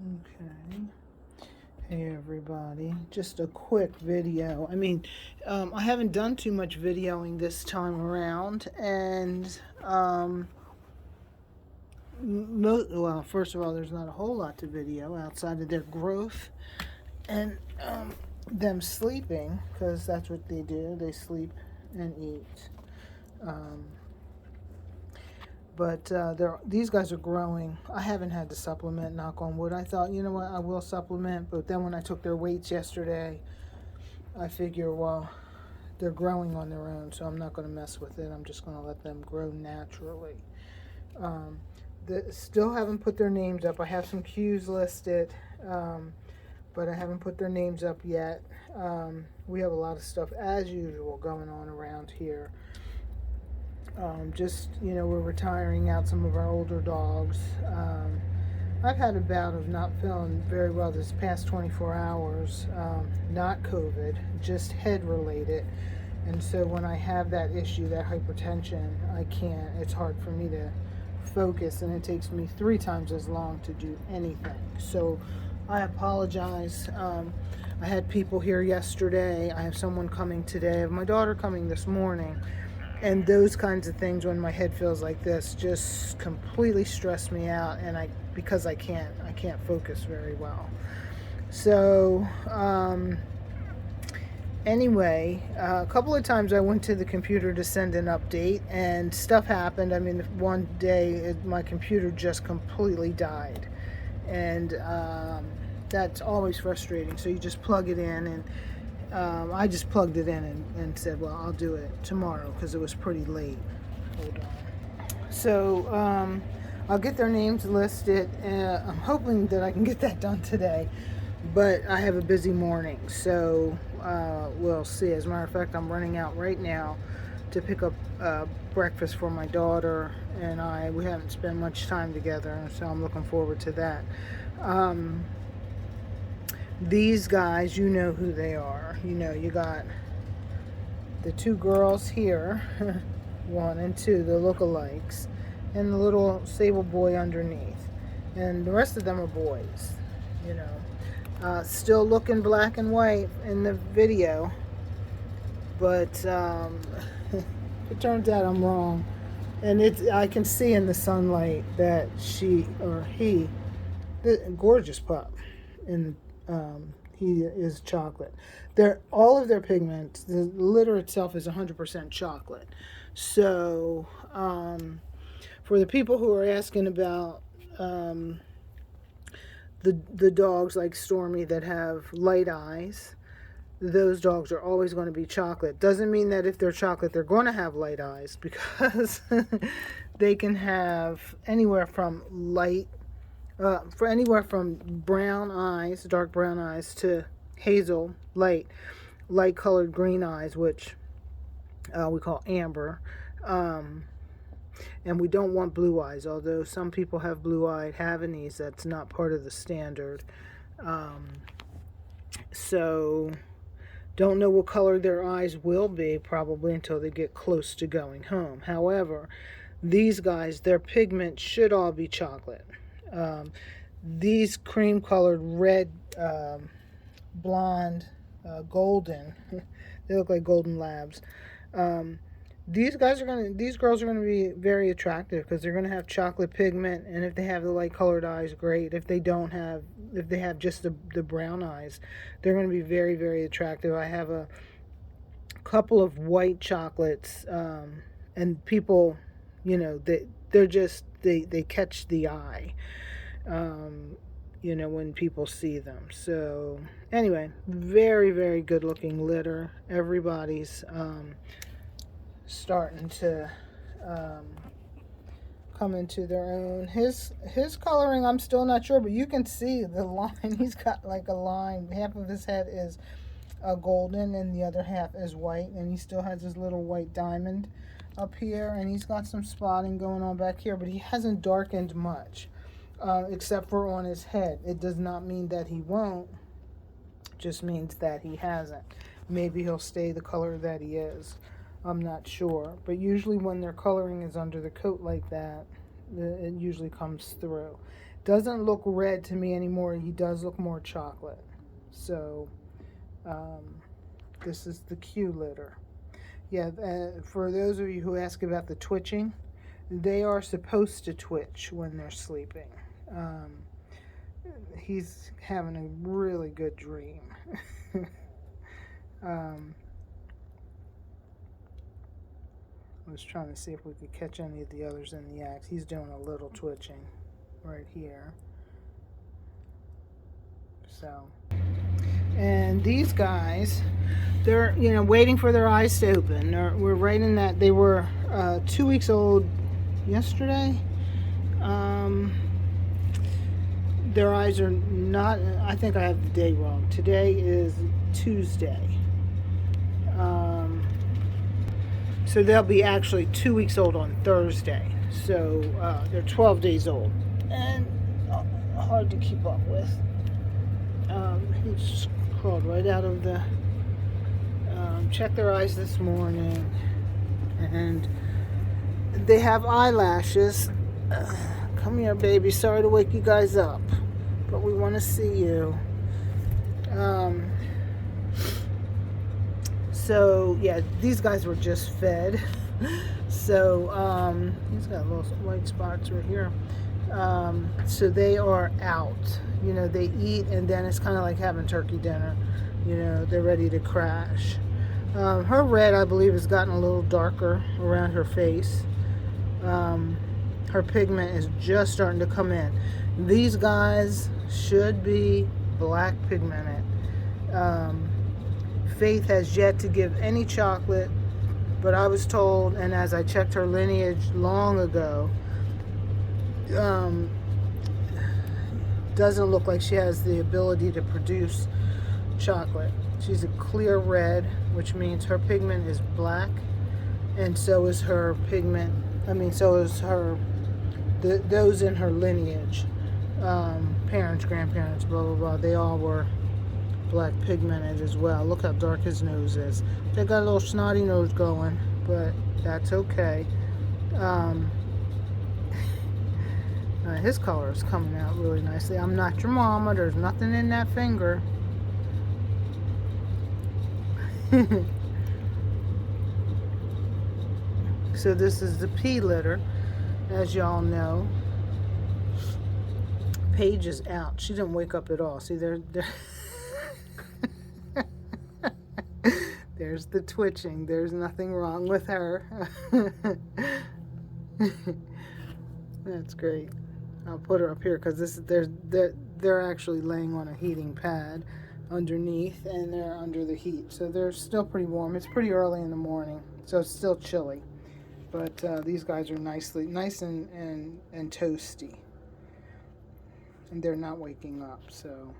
Okay. Hey everybody, just a quick video. I haven't done too much videoing this time around, and well, first of all, there's not a whole lot to video outside of their growth and them sleeping, because that's what they do. They sleep and eat. Um, but these guys are growing. I haven't had to supplement, knock on wood. I thought, you know what, I will supplement, but then when I took their weights yesterday, I figure, well, they're growing on their own, so I'm not going to mess with it. I'm just going to let them grow naturally. Um, Still haven't put their names up. I have some cues listed, but I haven't put their names up yet. We have a lot of stuff, as usual, going on around here. We're retiring out some of our older dogs. I've had a bout of not feeling very well this past 24 hours, not COVID, just head related. And so when I have that issue, that hypertension, it's hard for me to focus, and it takes me 3 times as long to do anything. So I apologize. I had people here yesterday. I have someone coming today. I have my daughter coming this morning. And those kinds of things, when my head feels like this, just completely stress me out, and because I can't focus very well. So anyway, a couple of times I went to the computer to send an update, and stuff happened. One day my computer just completely died, and that's always frustrating. So you just plug it in, and I just plugged it in and said, well, I'll do it tomorrow because it was pretty late. Hold on. So I'll get their names listed. I'm hoping that I can get that done today, but I have a busy morning, so we'll see. As a matter of fact, I'm running out right now to pick up breakfast for my daughter and I. We haven't spent much time together, so I'm looking forward to that. These guys, you know who they are. You got the 2 girls here, 1 and 2, the lookalikes, and the little sable boy underneath. And the rest of them are boys, Still looking black and white in the video, but it turns out I'm wrong. And I can see in the sunlight that she or he, the gorgeous pup, and he is chocolate. All of their pigments, the litter itself is 100% chocolate. So for the people who are asking about the dogs like Stormy that have light eyes, those dogs are always going to be chocolate. Doesn't mean that if they're chocolate they're going to have light eyes, because they can have anywhere from brown eyes, dark brown eyes, to hazel, light colored green eyes, which we call amber. And we don't want blue eyes, although some people have blue-eyed Havanese. That's not part of the standard. So don't know what color their eyes will be probably until they get close to going home. However, these guys, their pigment should all be chocolate. These cream-colored, red, blonde, golden, they look like golden labs. These girls are going to be very attractive because they're going to have chocolate pigment, and if they have the light colored eyes, great. If they have just the brown eyes, they're going to be very, very attractive. I have a couple of white chocolates, and people, they catch the eye, when people see them. So anyway, very, very good looking litter. Everybody's starting to come into their own. His coloring, I'm still not sure, but you can see the line. He's got like a line. Half of his head is golden and the other half is white, and he still has his little white diamond up here, and he's got some spotting going on back here, but he hasn't darkened much, except for on his head. It does not mean that he won't, it just means that he hasn't. Maybe he'll stay the color that he is. I'm not sure, but usually when their coloring is under the coat like that, it usually comes through. Doesn't look red to me anymore. He does look more chocolate. So this is the Q litter. Yeah, for those of you who ask about the twitching, they are supposed to twitch when they're sleeping. He's having a really good dream. I was trying to see if we could catch any of the others in the act. He's doing a little twitching right here. So, and these guys, they're, you know, waiting for their eyes to open. We're right in that. They were 2 weeks old yesterday. Their eyes are not, I think I have the day wrong. Today is Tuesday. So they'll be actually 2 weeks old on Thursday. So they're 12 days old. And hard to keep up with. He just crawled right out of the... checked their eyes this morning. And they have eyelashes. Come here, baby. Sorry to wake you guys up, but we want to see you. So yeah, these guys were just fed. So he's got little white spots right here. So they are out. You know, they eat, and then it's kind of like having turkey dinner. You know, they're ready to crash. Her red, I believe, has gotten a little darker around her face. Her pigment is just starting to come in. These guys should be black pigmented. Faith has yet to give any chocolate, but I was told, and as I checked her lineage long ago, doesn't look like she has the ability to produce chocolate. She's a clear red, which means her pigment is black, and so is her pigment. So is her those in her lineage, parents, grandparents, blah blah blah. They all were black pigmented as well. Look how dark his nose is. They got a little snotty nose going, but that's okay. His color is coming out really nicely. I'm not your mama. There's nothing in that finger. So this is the P litter, as y'all know. Paige is out. She didn't wake up at all. See, there's the twitching. There's nothing wrong with her. That's great. I'll put her up here because they're actually laying on a heating pad underneath, and they're under the heat, so they're still pretty warm. It's pretty early in the morning, so it's still chilly, but these guys are nice and toasty, and they're not waking up. So